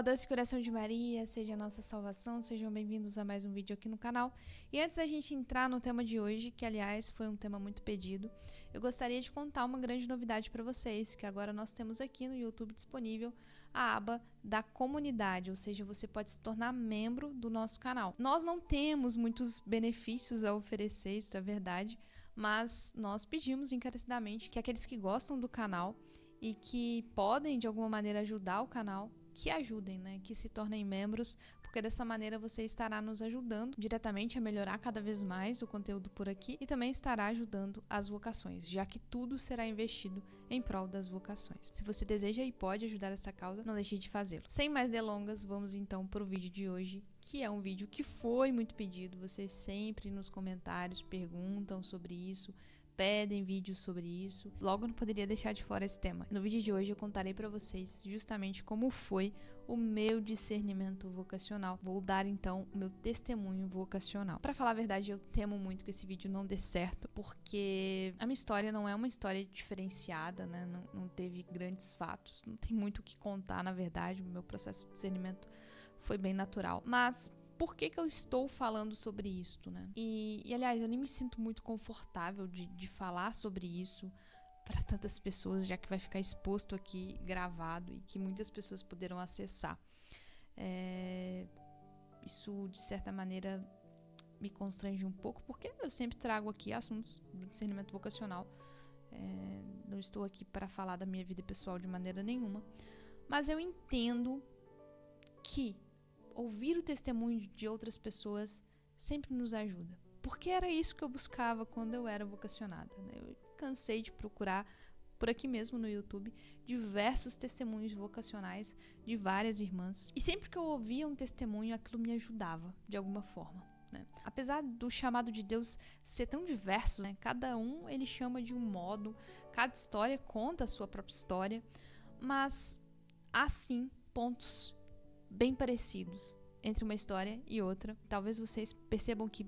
Ó doce coração de Maria, seja a nossa salvação, sejam bem-vindos a mais um vídeo aqui no canal. E antes da gente entrar no tema de hoje, que aliás foi um tema muito pedido, eu gostaria de contar uma grande novidade para vocês, que agora nós temos aqui no YouTube disponível a aba da comunidade, ou seja, você pode se tornar membro do nosso canal. Nós não temos muitos benefícios a oferecer, isso é verdade, mas nós pedimos encarecidamente que aqueles que gostam do canal e que podem de alguma maneira ajudar o canal, que ajudem, né? Que se tornem membros, porque dessa maneira você estará nos ajudando diretamente a melhorar cada vez mais o conteúdo por aqui e também estará ajudando as vocações, já que tudo será investido em prol das vocações. Se você deseja e pode ajudar essa causa, não deixe de fazê-lo. Sem mais delongas, vamos então para o vídeo de hoje, que é um vídeo que foi muito pedido. Vocês sempre nos comentários perguntam sobre isso, pedem vídeos sobre isso. Logo não poderia deixar de fora esse tema. No vídeo de hoje eu contarei para vocês justamente como foi o meu discernimento vocacional. Vou dar então o meu testemunho vocacional. Para falar a verdade, eu temo muito que esse vídeo não dê certo, porque a minha história não é uma história diferenciada, né? Não teve grandes fatos, não tem muito o que contar, na verdade. O meu processo de discernimento foi bem natural. Mas por que eu estou falando sobre isso, né? E aliás, eu nem me sinto muito confortável de falar sobre isso para tantas pessoas, já que vai ficar exposto aqui, gravado, e que muitas pessoas poderão acessar. Isso, de certa maneira, me constrange um pouco, porque eu sempre trago aqui assuntos do discernimento vocacional. Não estou aqui para falar da minha vida pessoal de maneira nenhuma, mas eu entendo que ouvir o testemunho de outras pessoas sempre nos ajuda. Porque era isso que eu buscava quando eu era vocacionada, né? Eu cansei de procurar, por aqui mesmo no YouTube, diversos testemunhos vocacionais de várias irmãs. E sempre que eu ouvia um testemunho, aquilo me ajudava, de alguma forma, né? Apesar do chamado de Deus ser tão diverso, né? Cada um ele chama de um modo, cada história conta a sua própria história, mas há sim pontos bem parecidos entre uma história e outra. Talvez vocês percebam que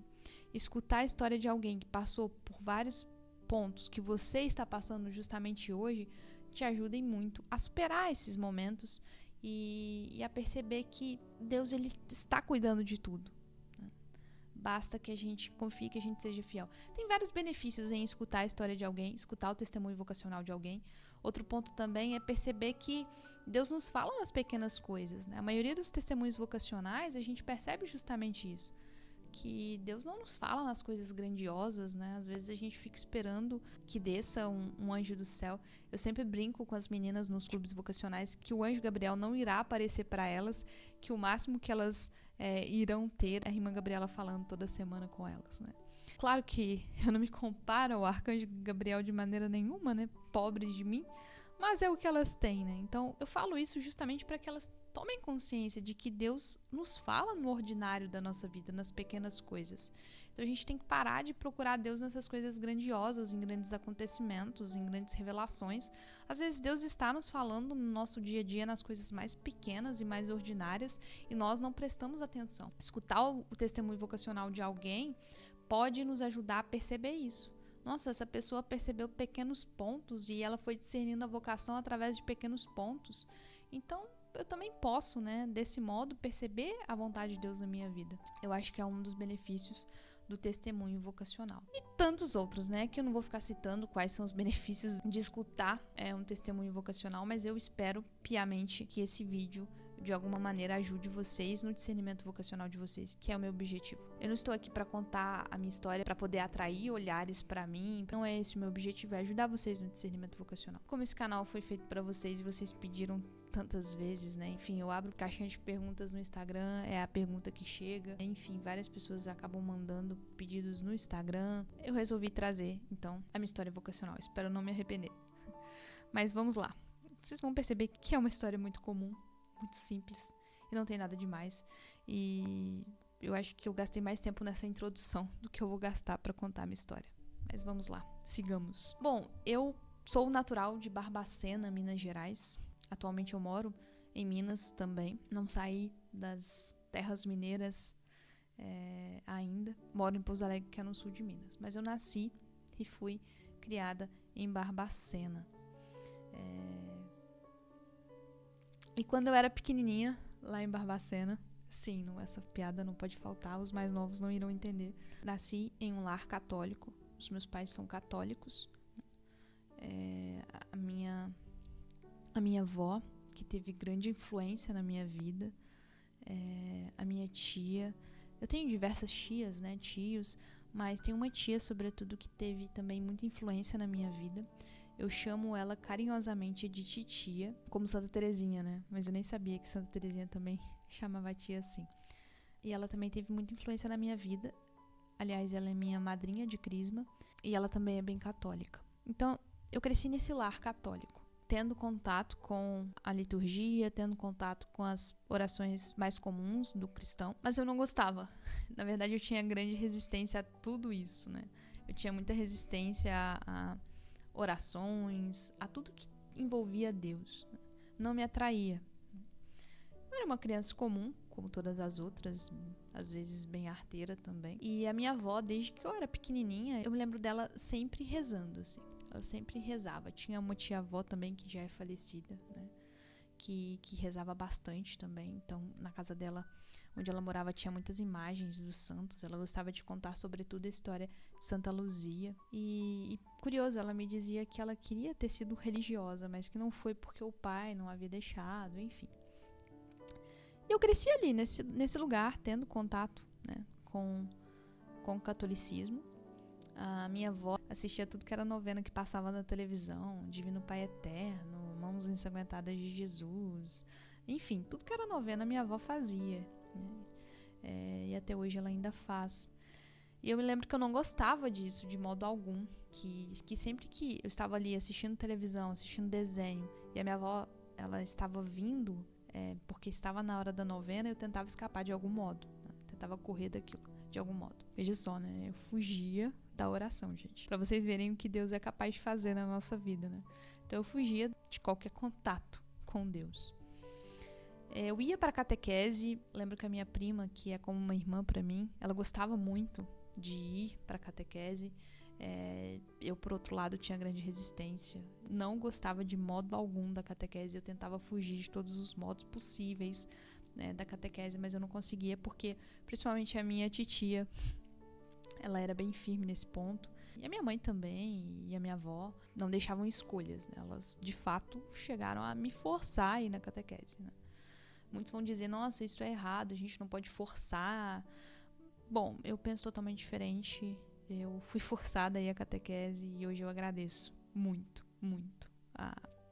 escutar a história de alguém que passou por vários pontos que você está passando justamente hoje te ajudem muito a superar esses momentos e a perceber que Deus ele está cuidando de tudo. Basta que a gente confie, que a gente seja fiel. Tem vários benefícios em escutar a história de alguém, escutar o testemunho vocacional de alguém. Outro ponto também é perceber que Deus nos fala nas pequenas coisas, né? A maioria dos testemunhos vocacionais, a gente percebe justamente isso. Que Deus não nos fala nas coisas grandiosas, né? Às vezes a gente fica esperando que desça um anjo do céu. Eu sempre brinco com as meninas nos clubes vocacionais que o anjo Gabriel não irá aparecer para elas, que o máximo que elas irão ter é a irmã Gabriela falando toda semana com elas, né? Claro que eu não me comparo ao arcanjo Gabriel de maneira nenhuma, né? Pobre de mim, mas é o que elas têm, né? Então eu falo isso justamente para que elas tomem consciência de que Deus nos fala no ordinário da nossa vida, nas pequenas coisas. Então a gente tem que parar de procurar Deus nessas coisas grandiosas, em grandes acontecimentos, em grandes revelações. Às vezes Deus está nos falando no nosso dia a dia nas coisas mais pequenas e mais ordinárias e nós não prestamos atenção. Escutar o testemunho vocacional de alguém pode nos ajudar a perceber isso. Nossa, essa pessoa percebeu pequenos pontos e ela foi discernindo a vocação através de pequenos pontos. Então, eu também posso, né, desse modo, perceber a vontade de Deus na minha vida. Eu acho que é um dos benefícios do testemunho vocacional. E tantos outros, né, que eu não vou ficar citando quais são os benefícios de escutar um testemunho vocacional, mas eu espero piamente que esse vídeo, de alguma maneira, ajude vocês no discernimento vocacional de vocês, que é o meu objetivo. Eu não estou aqui para contar a minha história, para poder atrair olhares para mim, não é esse o meu objetivo, é ajudar vocês no discernimento vocacional. Como esse canal foi feito para vocês e vocês pediram tantas vezes, né? Enfim, eu abro caixinha de perguntas no Instagram, é a pergunta que chega. Enfim, várias pessoas acabam mandando pedidos no Instagram. Eu resolvi trazer, então, a minha história vocacional. Espero não me arrepender. Mas vamos lá. Vocês vão perceber que é uma história muito comum, muito simples e não tem nada demais. E eu acho que eu gastei mais tempo nessa introdução do que eu vou gastar para contar a minha história. Mas vamos lá, sigamos. Bom, eu sou natural de Barbacena, Minas Gerais. Atualmente eu moro em Minas também. Não saí das terras mineiras ainda. Moro em Pouso Alegre, que é no sul de Minas. Mas eu nasci e fui criada em Barbacena. E quando eu era pequenininha, lá em Barbacena. Sim, essa piada não pode faltar, os mais novos não irão entender. Nasci em um lar católico, os meus pais são católicos. A minha avó, que teve grande influência na minha vida, a minha tia. Eu tenho diversas tias, né, tios, mas tem uma tia, sobretudo, que teve também muita influência na minha vida. Eu chamo ela carinhosamente de titia, como Santa Terezinha, né? Mas eu nem sabia que Santa Terezinha também chamava a tia assim. E ela também teve muita influência na minha vida. Aliás, ela é minha madrinha de crisma e ela também é bem católica. Então, eu cresci nesse lar católico, tendo contato com a liturgia, tendo contato com as orações mais comuns do cristão, mas eu não gostava. Na verdade, eu tinha grande resistência a tudo isso, né? Eu tinha muita resistência a orações, a tudo que envolvia Deus. Não me atraía. Eu era uma criança comum, como todas as outras, às vezes bem arteira também. E a minha avó, desde que eu era pequenininha, eu me lembro dela sempre rezando, assim. Ela sempre rezava. Tinha uma tia-avó também que já é falecida, né? Que rezava bastante também. Então, na casa dela, onde ela morava, tinha muitas imagens dos santos. Ela gostava de contar, sobretudo, a história de Santa Luzia. E curioso, ela me dizia que ela queria ter sido religiosa, mas que não foi porque o pai não havia deixado, enfim. E eu cresci ali, nesse lugar, tendo contato, né, com o catolicismo. A minha avó assistia tudo que era novena que passava na televisão, Divino Pai Eterno, Mãos Ensanguentadas de Jesus, enfim, tudo que era novena minha avó fazia, né? E até hoje ela ainda faz. E eu me lembro que eu não gostava disso de modo algum, que sempre que eu estava ali assistindo televisão, assistindo desenho, e a minha avó, ela estava vindo, porque estava na hora da novena, eu tentava escapar de algum modo, né? Tentava correr daquilo de algum modo. Veja só, né? Eu fugia da oração, gente. Pra vocês verem o que Deus é capaz de fazer na nossa vida, né? Então eu fugia de qualquer contato com Deus. Eu ia pra catequese. Lembro que a minha prima, que é como uma irmã pra mim, ela gostava muito de ir pra catequese. Eu, por outro lado, tinha grande resistência. Não gostava de modo algum da catequese. Eu tentava fugir de todos os modos possíveis, né, da catequese, mas eu não conseguia porque, principalmente a minha titia, ela era bem firme nesse ponto. E a minha mãe também, e a minha avó, não deixavam escolhas, né? Elas, de fato, chegaram a me forçar a ir na catequese, né? Muitos vão dizer, nossa, isso é errado, a gente não pode forçar. Bom, eu penso totalmente diferente. Eu fui forçada a ir à catequese e hoje eu agradeço muito, muito,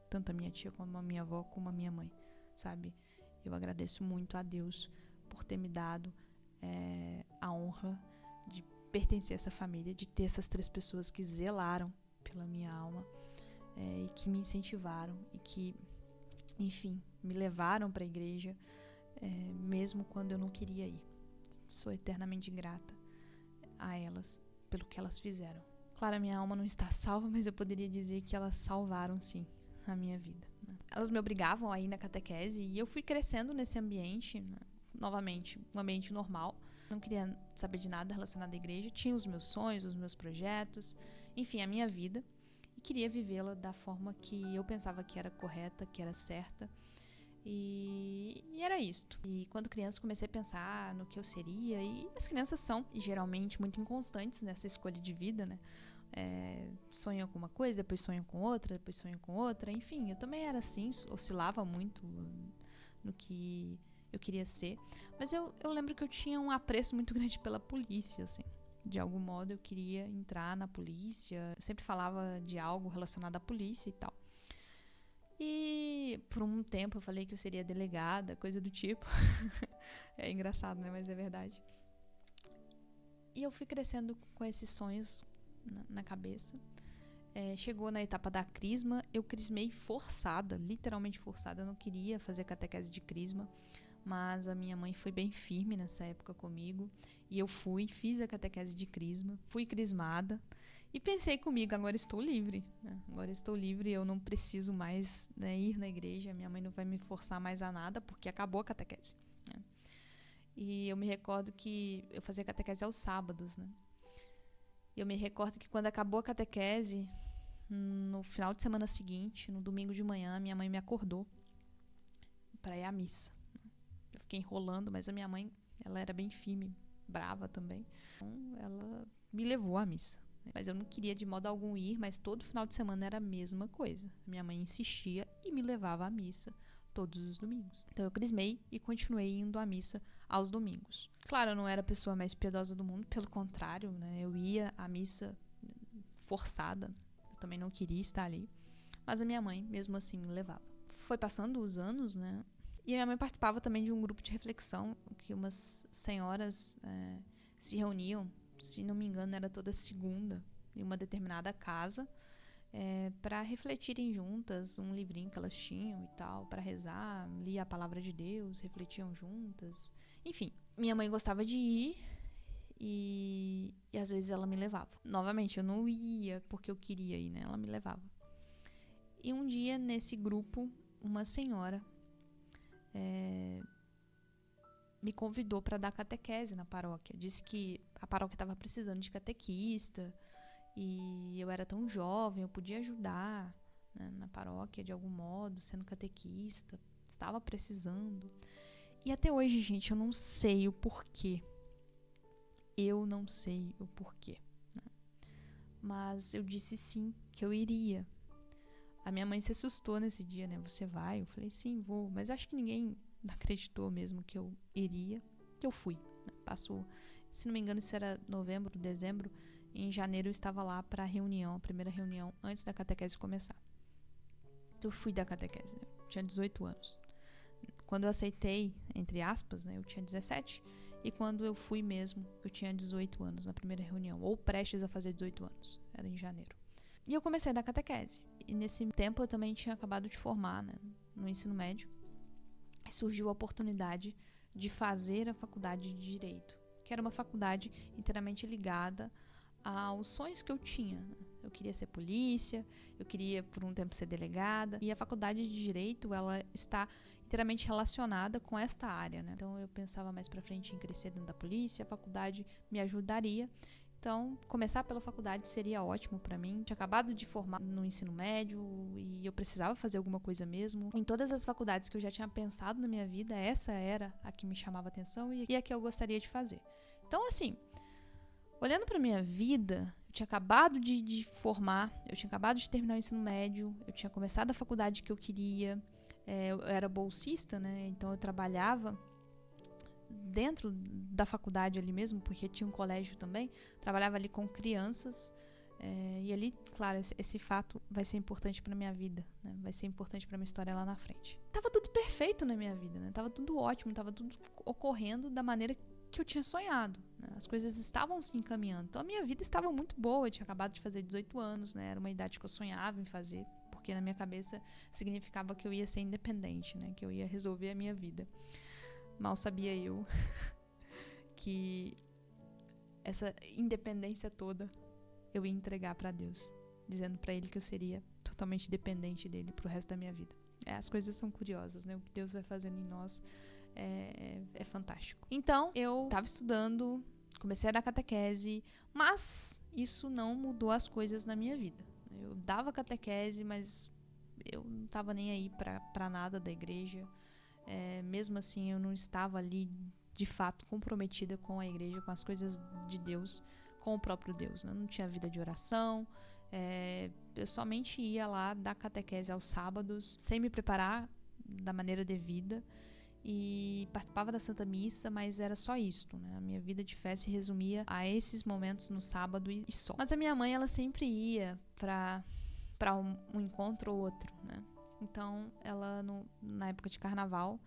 tanto a minha tia como a minha avó, como a minha mãe, sabe? Eu agradeço muito a Deus por ter me dado a honra de pertencer a essa família, de ter essas 3 pessoas que zelaram pela minha alma e que me incentivaram e que, enfim, me levaram para a igreja mesmo quando eu não queria ir. Sou eternamente grata a elas pelo que elas fizeram. Claro, a minha alma não está salva, mas eu poderia dizer que elas salvaram, sim, a minha vida, né? Elas me obrigavam a ir na catequese e eu fui crescendo nesse ambiente, né? Novamente, um ambiente normal. Não queria saber de nada relacionado à igreja. Tinha os meus sonhos, os meus projetos, enfim, a minha vida. E queria vivê-la da forma que eu pensava que era correta, que era certa. E era isto. E quando criança comecei a pensar no que eu seria. E as crianças são geralmente muito inconstantes nessa escolha de vida, né? Sonham com uma coisa, depois sonham com outra, depois sonham com outra. Enfim, eu também era assim, oscilava muito no que eu queria ser. Mas eu lembro que eu tinha um apreço muito grande pela polícia, assim. De algum modo eu queria entrar na polícia. Eu sempre falava de algo relacionado à polícia e tal. E por um tempo eu falei que eu seria delegada, coisa do tipo. É engraçado, né? Mas é verdade. E eu fui crescendo com esses sonhos na cabeça. Chegou na etapa da crisma, eu crismei forçada, literalmente forçada. Eu não queria fazer catequese de crisma, mas a minha mãe foi bem firme nessa época comigo. E eu fiz a catequese de crisma, fui crismada. E pensei comigo, agora estou livre, né? Agora estou livre, eu não preciso mais, né, ir na igreja. Minha mãe não vai me forçar mais a nada, porque acabou a catequese, né? E eu me recordo que eu fazia catequese aos sábados, né? E eu me recordo que quando acabou a catequese, no final de semana seguinte, no domingo de manhã, minha mãe me acordou para ir à missa. fiquei enrolando, mas a minha mãe, ela era bem firme, brava também. Então, ela me levou à missa. Mas eu não queria de modo algum ir, mas todo final de semana era a mesma coisa. Minha mãe insistia e me levava à missa todos os domingos. Então eu crismei e continuei indo à missa aos domingos. Claro, eu não era a pessoa mais piedosa do mundo, pelo contrário, né? Eu ia à missa forçada, eu também não queria estar ali, mas a minha mãe, mesmo assim, me levava. Foi passando os anos, né? E a minha mãe participava também de um grupo de reflexão, que umas senhoras se reuniam, se não me engano, era toda segunda, em uma determinada casa, para refletirem juntas um livrinho que elas tinham e tal, para rezar, lia a palavra de Deus, refletiam juntas. Enfim, minha mãe gostava de ir e às vezes ela me levava. Novamente, eu não ia porque eu queria ir, né? Ela me levava. E um dia, nesse grupo, uma senhora me convidou para dar catequese na paróquia. Disse que a paróquia estava precisando de catequista e eu era tão jovem, eu podia ajudar, né, na paróquia de algum modo, sendo catequista. Estava precisando. E até hoje, gente, eu não sei o porquê. Eu não sei o porquê, né? Mas eu disse sim, que eu iria. A minha mãe se assustou nesse dia, né? Você vai? Eu falei, sim, vou. Mas acho que ninguém acreditou mesmo que eu iria, que eu fui, né? Passou, se não me engano, isso era novembro, dezembro. Em janeiro eu estava lá para a reunião, a primeira reunião, antes da catequese começar. Então eu fui da catequese, né? Eu tinha 18 anos. Quando eu aceitei, entre aspas, né? Eu tinha 17. E quando eu fui mesmo, eu tinha 18 anos na primeira reunião, ou prestes a fazer 18 anos. Era em janeiro. E eu comecei a dar catequese. E nesse tempo eu também tinha acabado de formar, né, no ensino médio. E surgiu a oportunidade de fazer a faculdade de Direito, que era uma faculdade inteiramente ligada aos sonhos que eu tinha, né? Eu queria ser polícia, eu queria por um tempo ser delegada. E a faculdade de Direito, ela está inteiramente relacionada com esta área, né? Então eu pensava mais pra frente em crescer dentro da polícia, a faculdade me ajudaria. Então, começar pela faculdade seria ótimo pra mim. Tinha acabado de formar no ensino médio e eu precisava fazer alguma coisa mesmo. Em todas as faculdades que eu já tinha pensado na minha vida, essa era a que me chamava atenção e a que eu gostaria de fazer. Então, assim, olhando pra minha vida, eu tinha acabado de formar, eu tinha acabado de terminar o ensino médio, eu tinha começado a faculdade que eu queria, eu era bolsista, né? Então eu trabalhava dentro da faculdade ali mesmo, porque tinha um colégio também, trabalhava ali com crianças, e ali, claro, esse fato vai ser importante pra minha vida, né? Vai ser importante pra minha história lá na frente. Tava tudo perfeito na minha vida, né? Tava tudo ótimo, tava tudo ocorrendo da maneira que eu tinha sonhado, né? As coisas estavam se encaminhando, então a minha vida estava muito boa. Eu tinha acabado de fazer 18 anos, né? Era uma idade que eu sonhava em fazer, porque na minha cabeça significava que eu ia ser independente, né? Que eu ia resolver a minha vida. Mal sabia eu que essa independência toda eu ia entregar pra Deus, dizendo pra Ele que eu seria totalmente dependente dele pro resto da minha vida. As coisas são curiosas, né? O que Deus vai fazendo em nós é fantástico. Então, eu tava estudando, comecei a dar catequese, mas isso não mudou as coisas na minha vida. Eu dava catequese, mas eu não tava nem aí pra nada da igreja. Mesmo assim, eu não estava ali de fato comprometida com a igreja, com as coisas de Deus, com o próprio Deus, né? Eu não tinha vida de oração, eu somente ia lá dar catequese aos sábados, sem me preparar da maneira devida, e participava da Santa Missa, mas era só isto, né? A minha vida de fé se resumia a esses momentos no sábado e só. Mas a minha mãe, ela sempre ia para um encontro ou outro, né? Então, ela, na época de carnaval,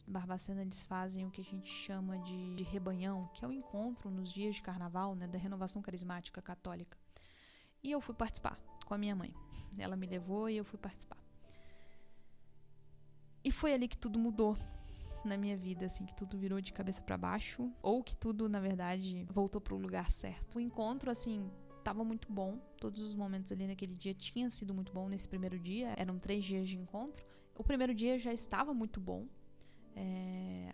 Barbacena, eles fazem o que a gente chama de rebanhão, que é o encontro nos dias de carnaval, né, da Renovação Carismática Católica. E eu fui participar com a minha mãe. Ela me levou e eu fui participar. E foi ali que tudo mudou na minha vida, assim, que tudo virou de cabeça para baixo, ou que tudo, na verdade, voltou pro lugar certo. O encontro, assim, tava muito bom. Todos os momentos ali naquele dia tinham sido muito bom. Nesse primeiro dia, eram 3 dias de encontro. O primeiro dia já estava muito bom.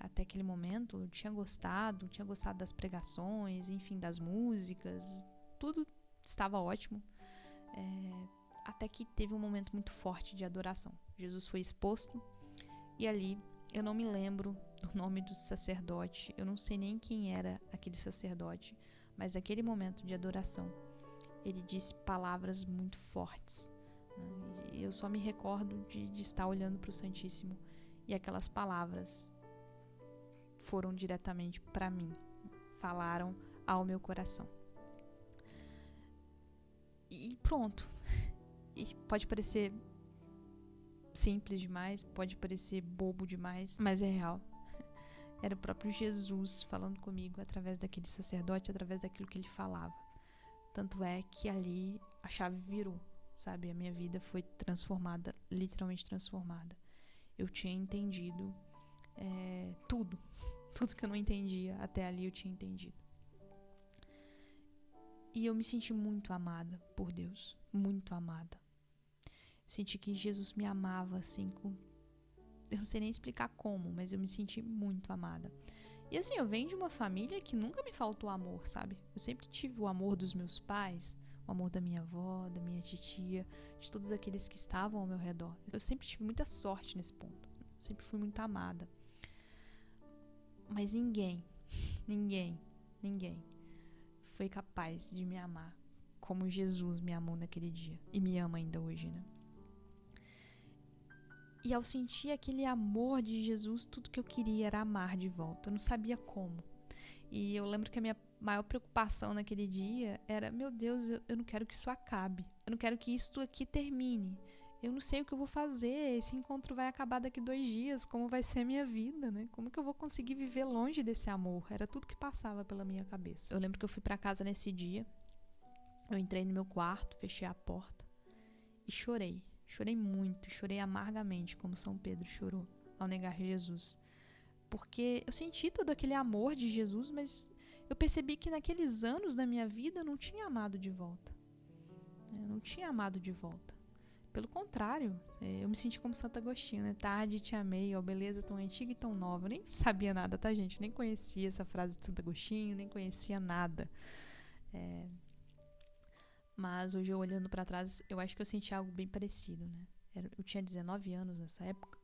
Até aquele momento, eu tinha gostado das pregações, enfim, das músicas. Tudo estava ótimo. Até que teve um momento muito forte de adoração. Jesus foi exposto. E ali, eu não me lembro do nome do sacerdote. Eu não sei nem quem era aquele sacerdote, mas naquele momento de adoração, ele disse palavras muito fortes, né? E eu só me recordo de estar olhando para o Santíssimo e aquelas palavras foram diretamente para mim, falaram ao meu coração. E pronto. E pode parecer simples demais, pode parecer bobo demais, mas é real. Era o próprio Jesus falando comigo através daquele sacerdote, através daquilo que ele falava. Tanto é que ali a chave virou, sabe? A minha vida foi transformada, literalmente transformada. Eu tinha entendido tudo que eu não entendia, até ali eu tinha entendido. E eu me senti muito amada por Deus, muito amada. Senti que Jesus me amava assim, eu não sei nem explicar como, mas eu me senti muito amada. E assim, eu venho de uma família que nunca me faltou amor, sabe? Eu sempre tive o amor dos meus pais, o amor da minha avó, da minha titia, de todos aqueles que estavam ao meu redor. Eu sempre tive muita sorte nesse ponto, sempre fui muito amada. Mas ninguém foi capaz de me amar como Jesus me amou naquele dia e me ama ainda hoje, né? E ao sentir aquele amor de Jesus, tudo que eu queria era amar de volta. Eu não sabia como. E eu lembro que a minha maior preocupação naquele dia era: meu Deus, eu não quero que isso acabe. Eu não quero que isso aqui termine. Eu não sei o que eu vou fazer. Esse encontro vai acabar daqui 2 dias. Como vai ser a minha vida, né? Como que eu vou conseguir viver longe desse amor? Era tudo que passava pela minha cabeça. Eu lembro que eu fui pra casa nesse dia. Eu entrei no meu quarto, fechei a porta e chorei. Chorei muito, chorei amargamente, como São Pedro chorou ao negar Jesus. Porque eu senti todo aquele amor de Jesus, mas eu percebi que naqueles anos da minha vida eu não tinha amado de volta. Eu não tinha amado de volta. Pelo contrário, eu me senti como Santo Agostinho, né? Tarde te amei, ó beleza tão antiga e tão nova. Eu nem sabia nada, tá, gente? Nem conhecia essa frase de Santo Agostinho, nem conhecia nada. Mas hoje, eu olhando pra trás, eu acho que eu senti algo bem parecido, né? Eu tinha 19 anos nessa época.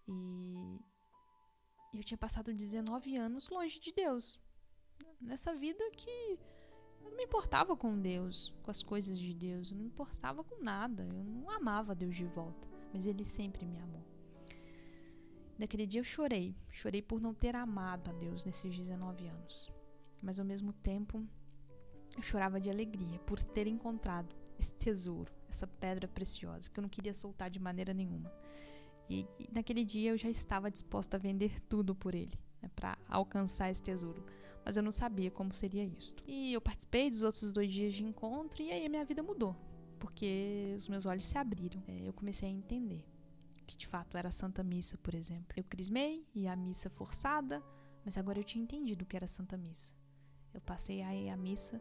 E eu tinha passado 19 anos longe de Deus. Nessa vida que eu não me importava com Deus, com as coisas de Deus. Eu não me importava com nada. Eu não amava Deus de volta. Mas Ele sempre me amou. Naquele dia eu chorei. Chorei por não ter amado a Deus nesses 19 anos. Mas ao mesmo tempo, eu chorava de alegria por ter encontrado esse tesouro, essa pedra preciosa, que eu não queria soltar de maneira nenhuma. E naquele dia eu já estava disposta a vender tudo por ele, né, para alcançar esse tesouro. Mas eu não sabia como seria isso. E eu participei dos outros 2 dias de encontro e aí a minha vida mudou. Porque os meus olhos se abriram. Eu comecei a entender que de fato era a Santa Missa, por exemplo. Eu crismei, ia à missa forçada, mas agora eu tinha entendido o que era a Santa Missa. Eu passei a ir à missa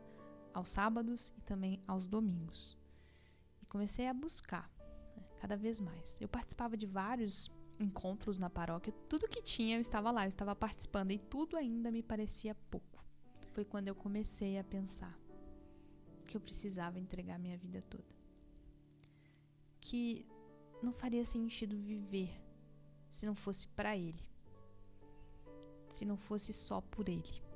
aos sábados e também aos domingos. E comecei a buscar, né, cada vez mais. Eu participava de vários encontros na paróquia. Tudo que tinha eu estava lá, eu estava participando. E tudo ainda me parecia pouco. Foi quando eu comecei a pensar que eu precisava entregar minha vida toda. Que não faria sentido viver se não fosse para Ele. Se não fosse só por Ele.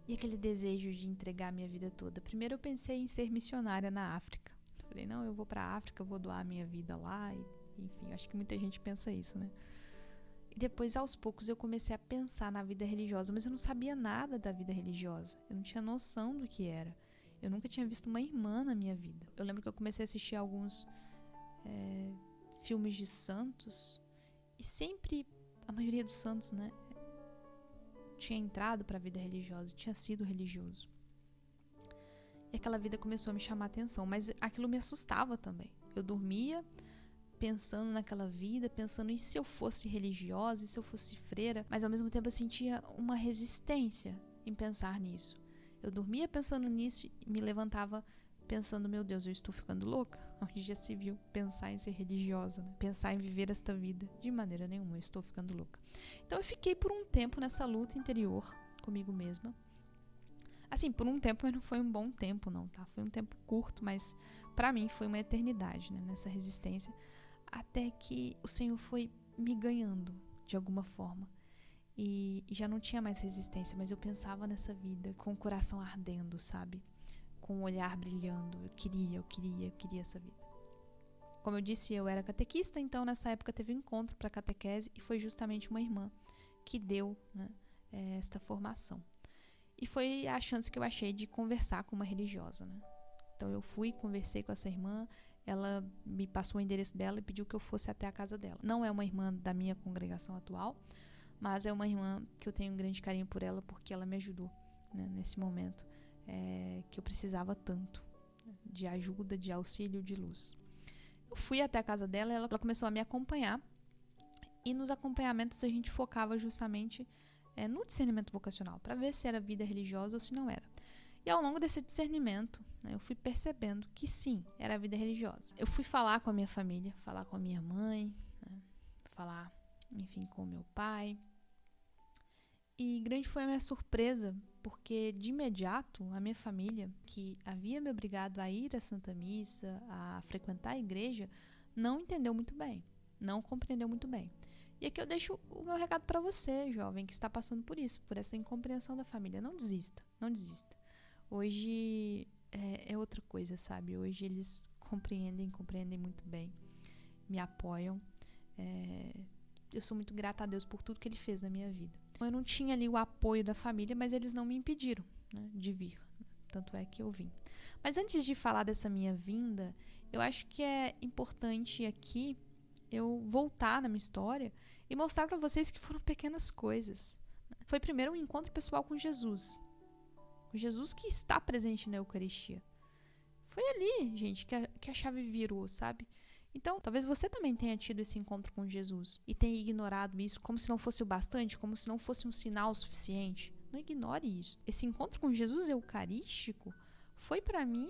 E aquele desejo de entregar minha vida toda. Primeiro eu pensei em ser missionária na África. Falei, não, eu vou pra África, eu vou doar a minha vida lá. Enfim, acho que muita gente pensa isso, né? E depois, aos poucos, eu comecei a pensar na vida religiosa. Mas eu não sabia nada da vida religiosa. Eu não tinha noção do que era. Eu nunca tinha visto uma irmã na minha vida. Eu lembro que eu comecei a assistir alguns filmes de santos. E sempre, a maioria dos santos, né, tinha entrado para a vida religiosa, tinha sido religioso. E aquela vida começou a me chamar a atenção, mas aquilo me assustava também. Eu dormia pensando naquela vida, pensando, e se eu fosse religiosa, e se eu fosse freira? Mas ao mesmo tempo eu sentia uma resistência em pensar nisso. Eu dormia pensando nisso e me levantava pensando, meu Deus, eu estou ficando louca? Onde já se viu pensar em ser religiosa, né? Pensar em viver esta vida? De maneira nenhuma, eu estou ficando louca. Então eu fiquei por um tempo nessa luta interior comigo mesma. Assim, por um tempo, mas não foi um bom tempo não, tá? Foi um tempo curto, mas pra mim foi uma eternidade, né? Nessa resistência. Até que o Senhor foi me ganhando de alguma forma. E já não tinha mais resistência, mas eu pensava nessa vida com o coração ardendo, sabe? Com o olhar brilhando. Eu queria essa vida. Como eu disse, eu era catequista, então nessa época teve um encontro para catequese e foi justamente uma irmã que deu, né, esta formação. E foi a chance que eu achei de conversar com uma religiosa, né? Então eu fui, conversei com essa irmã, ela me passou o endereço dela e pediu que eu fosse até a casa dela. Não é uma irmã da minha congregação atual, mas é uma irmã que eu tenho um grande carinho por ela porque ela me ajudou, né, nesse momento que eu precisava tanto, né, de ajuda, de auxílio, de luz. Eu fui até a casa dela e ela começou a me acompanhar. E nos acompanhamentos a gente focava justamente no discernimento vocacional, para ver se era vida religiosa ou se não era. E ao longo desse discernimento, né, eu fui percebendo que sim, era a vida religiosa. Eu fui falar com a minha família, falar com a minha mãe, né, falar, enfim, com o meu pai. E grande foi a minha surpresa, porque de imediato a minha família, que havia me obrigado a ir à Santa Missa, a frequentar a igreja, não entendeu muito bem, não compreendeu muito bem. E aqui eu deixo o meu recado para você, jovem, que está passando por isso, por essa incompreensão da família. Não desista, não desista. Hoje é outra coisa, sabe? Hoje eles compreendem muito bem, me apoiam. Eu sou muito grata a Deus por tudo que Ele fez na minha vida. Eu não tinha ali o apoio da família, mas eles não me impediram, né, de vir. Tanto é que eu vim. Mas antes de falar dessa minha vinda, eu acho que é importante aqui eu voltar na minha história e mostrar para vocês que foram pequenas coisas. Foi primeiro um encontro pessoal com Jesus. O Jesus que está presente na Eucaristia. Foi ali, gente, que a chave virou, sabe? Então, talvez você também tenha tido esse encontro com Jesus e tenha ignorado isso como se não fosse o bastante, como se não fosse um sinal suficiente. Não ignore isso. Esse encontro com Jesus eucarístico foi para mim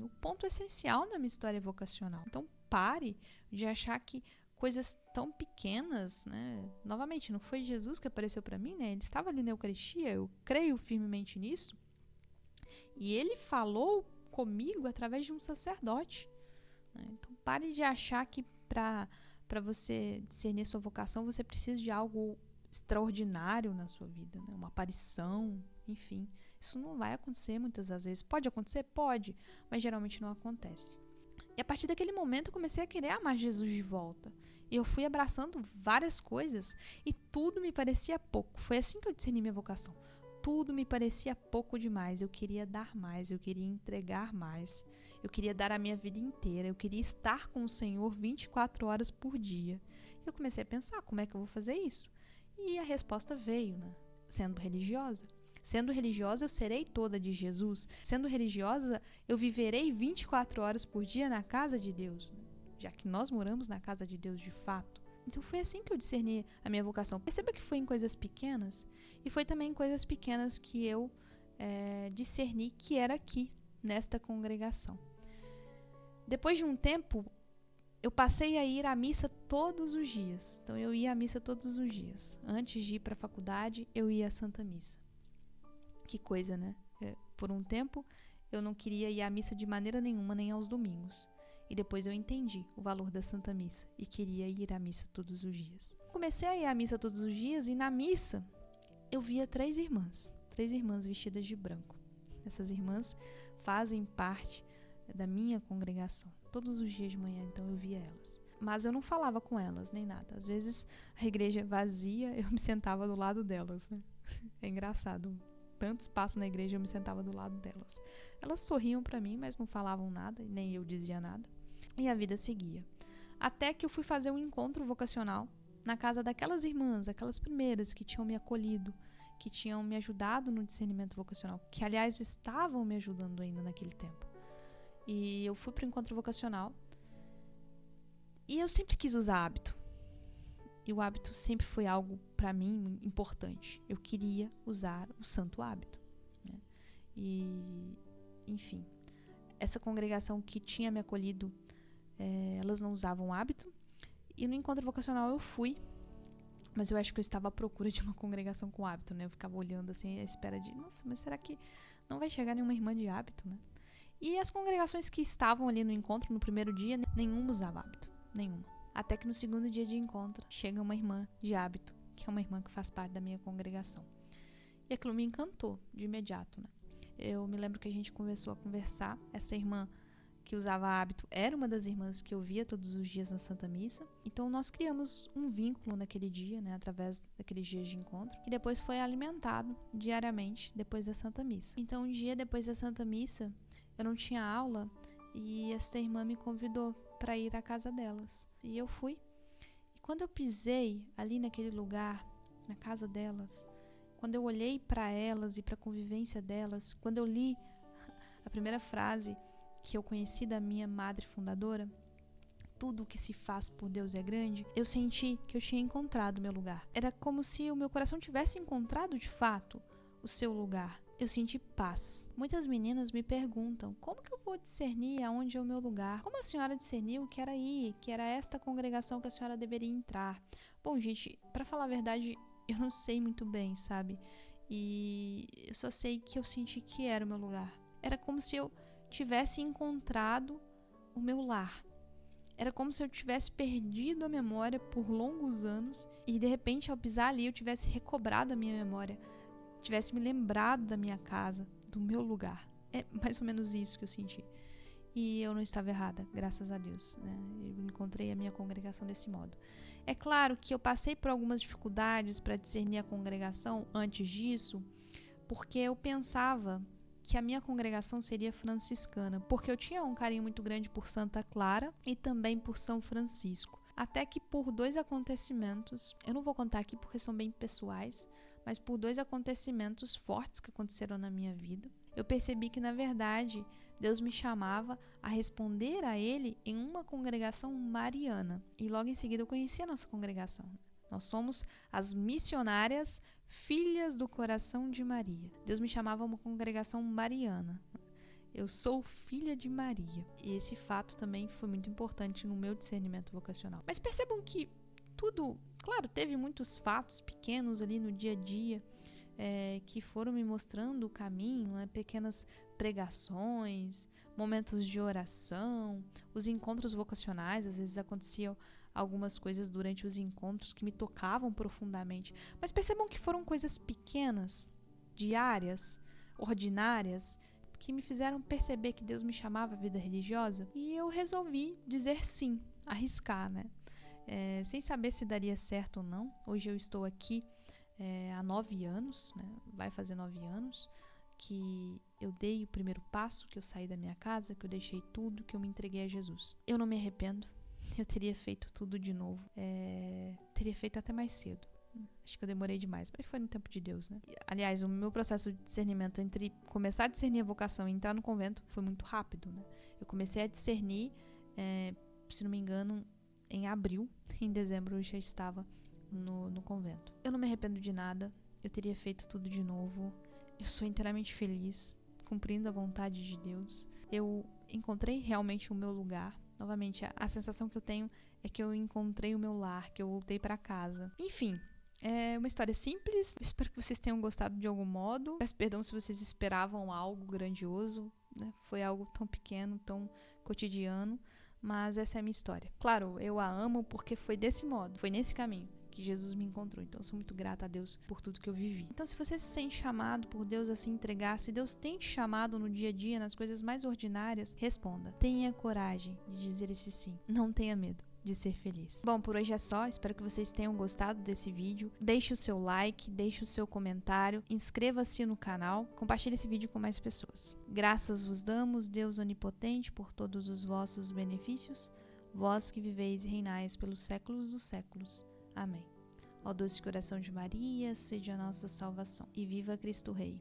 o ponto essencial na minha história vocacional. Então, pare de achar que coisas tão pequenas, né? Novamente, não foi Jesus que apareceu para mim, né? Ele estava ali na Eucaristia, eu creio firmemente nisso. E ele falou comigo através de um sacerdote. Então pare de achar que para você discernir sua vocação você precisa de algo extraordinário na sua vida, né? Uma aparição, enfim. Isso não vai acontecer muitas das vezes. Pode acontecer? Pode, mas geralmente não acontece. E a partir daquele momento eu comecei a querer amar Jesus de volta. E eu fui abraçando várias coisas e tudo me parecia pouco. Foi assim que eu discerni minha vocação. Tudo me parecia pouco demais. Eu queria dar mais, eu queria entregar mais. Eu queria dar a minha vida inteira. Eu queria estar com o Senhor 24 horas por dia. E eu comecei a pensar, como é que eu vou fazer isso? E a resposta veio, né? Sendo religiosa. Sendo religiosa, eu serei toda de Jesus. Sendo religiosa, eu viverei 24 horas por dia na casa de Deus, né? Já que nós moramos na casa de Deus de fato. Então foi assim que eu discerni a minha vocação. Perceba que foi em coisas pequenas e foi também em coisas pequenas que eu discerni que era aqui, nesta congregação. Depois de um tempo, eu passei a ir à missa todos os dias. Então eu ia à missa todos os dias. Antes de ir para a faculdade, eu ia à Santa Missa. Que coisa, né? Por um tempo, eu não queria ir à missa de maneira nenhuma, nem aos domingos. E depois eu entendi o valor da Santa Missa e queria ir à missa todos os dias. Comecei a ir à missa todos os dias e na missa eu via três irmãs vestidas de branco. Essas irmãs fazem parte da minha congregação. Todos os dias de manhã, então, eu via elas. Mas eu não falava com elas, nem nada. Às vezes, a igreja vazia, eu me sentava do lado delas, né? É engraçado. Tanto espaço na igreja, eu me sentava do lado delas. Elas sorriam pra mim, mas não falavam nada, nem eu dizia nada. E a vida seguia. Até que eu fui fazer um encontro vocacional na casa daquelas irmãs, aquelas primeiras que tinham me acolhido, que tinham me ajudado no discernimento vocacional, que, aliás, estavam me ajudando ainda naquele tempo. E eu fui para o encontro vocacional e eu sempre quis usar hábito. E o hábito sempre foi algo, para mim, importante. Eu queria usar o santo hábito, né? E, enfim, essa congregação que tinha me acolhido, elas não usavam hábito. E no encontro vocacional eu fui, mas eu acho que eu estava à procura de uma congregação com hábito, né? Eu ficava olhando assim, à espera de, nossa, mas será que não vai chegar nenhuma irmã de hábito, né? E as congregações que estavam ali no encontro, no primeiro dia, nenhuma usava hábito, nenhuma. Até que no segundo dia de encontro, chega uma irmã de hábito que é uma irmã que faz parte da minha congregação. E aquilo me encantou de imediato, né? Eu me lembro que a gente começou a conversar. Essa irmã que usava hábito era uma das irmãs que eu via todos os dias na Santa Missa. Então nós criamos um vínculo naquele dia, né, através daqueles dias de encontro, e depois foi alimentado diariamente depois da Santa Missa. Então um dia depois da Santa Missa, eu não tinha aula e essa irmã me convidou para ir à casa delas. E eu fui. E quando eu pisei ali naquele lugar, na casa delas, quando eu olhei para elas e para a convivência delas, quando eu li a primeira frase que eu conheci da minha madre fundadora, tudo o que se faz por Deus é grande, eu senti que eu tinha encontrado o meu lugar. Era como se o meu coração tivesse encontrado de fato o seu lugar. Eu senti paz. Muitas meninas me perguntam, como que eu vou discernir aonde é o meu lugar? Como a senhora discerniu que era aí, que era esta congregação que a senhora deveria entrar? Bom, gente, para falar a verdade, eu não sei muito bem, sabe? E eu só sei que eu senti que era o meu lugar. Era como se eu tivesse encontrado o meu lar. Era como se eu tivesse perdido a memória por longos anos e de repente ao pisar ali eu tivesse recobrado a minha memória, tivesse me lembrado da minha casa, do meu lugar. É mais ou menos isso que eu senti. E eu não estava errada, graças a Deus, né? Eu encontrei a minha congregação desse modo. É claro que eu passei por algumas dificuldades para discernir a congregação antes disso, porque eu pensava que a minha congregação seria franciscana, porque eu tinha um carinho muito grande por Santa Clara e também por São Francisco. Até que por 2 acontecimentos, eu não vou contar aqui porque são bem pessoais, mas por 2 acontecimentos fortes que aconteceram na minha vida, eu percebi que, na verdade, Deus me chamava a responder a Ele em uma congregação mariana. E logo em seguida eu conheci a nossa congregação. Nós somos as missionárias Filhas do Coração de Maria. Deus me chamava a uma congregação mariana. Eu sou filha de Maria. E esse fato também foi muito importante no meu discernimento vocacional. Mas percebam que tudo, claro, teve muitos fatos pequenos ali no dia a dia que foram me mostrando o caminho, né? Pequenas pregações, momentos de oração, os encontros vocacionais, às vezes aconteciam algumas coisas durante os encontros que me tocavam profundamente. Mas percebam que foram coisas pequenas, diárias, ordinárias, que me fizeram perceber que Deus me chamava à vida religiosa. E eu resolvi dizer sim, arriscar, né? Sem saber se daria certo ou não. Hoje eu estou aqui há 9 anos, né? Vai fazer 9 anos, que eu dei o primeiro passo, que eu saí da minha casa, que eu deixei tudo, que eu me entreguei a Jesus. Eu não me arrependo. Eu teria feito tudo de novo. Teria feito até mais cedo. Acho que eu demorei demais, mas foi no tempo de Deus, né? Aliás, o meu processo de discernimento entre começar a discernir a vocação e entrar no convento foi muito rápido, né? Eu comecei a discernir, se não me engano, em abril. Em dezembro eu já estava no convento. Eu não me arrependo de nada. Eu teria feito tudo de novo. Eu sou inteiramente feliz, cumprindo a vontade de Deus. Eu encontrei realmente o meu lugar. Novamente, a sensação que eu tenho é que eu encontrei o meu lar, que eu voltei para casa. Enfim, é uma história simples. Eu espero que vocês tenham gostado de algum modo. Peço perdão se vocês esperavam algo grandioso, né? Foi algo tão pequeno, tão cotidiano, mas essa é a minha história. Claro, eu a amo porque foi desse modo, foi nesse caminho que Jesus me encontrou. Então eu sou muito grata a Deus por tudo que eu vivi. Então se você se sente chamado por Deus a se entregar, se Deus tem te chamado no dia a dia, nas coisas mais ordinárias, responda. Tenha coragem de dizer esse sim. Não tenha medo de ser feliz. Bom, por hoje é só. Espero que vocês tenham gostado desse vídeo. Deixe o seu like, deixe o seu comentário, inscreva-se no canal, compartilhe esse vídeo com mais pessoas. Graças vos damos, Deus onipotente, por todos os vossos benefícios, vós que viveis e reinais pelos séculos dos séculos. Amém. Ó doce coração de Maria, sede a nossa salvação. E viva Cristo Rei.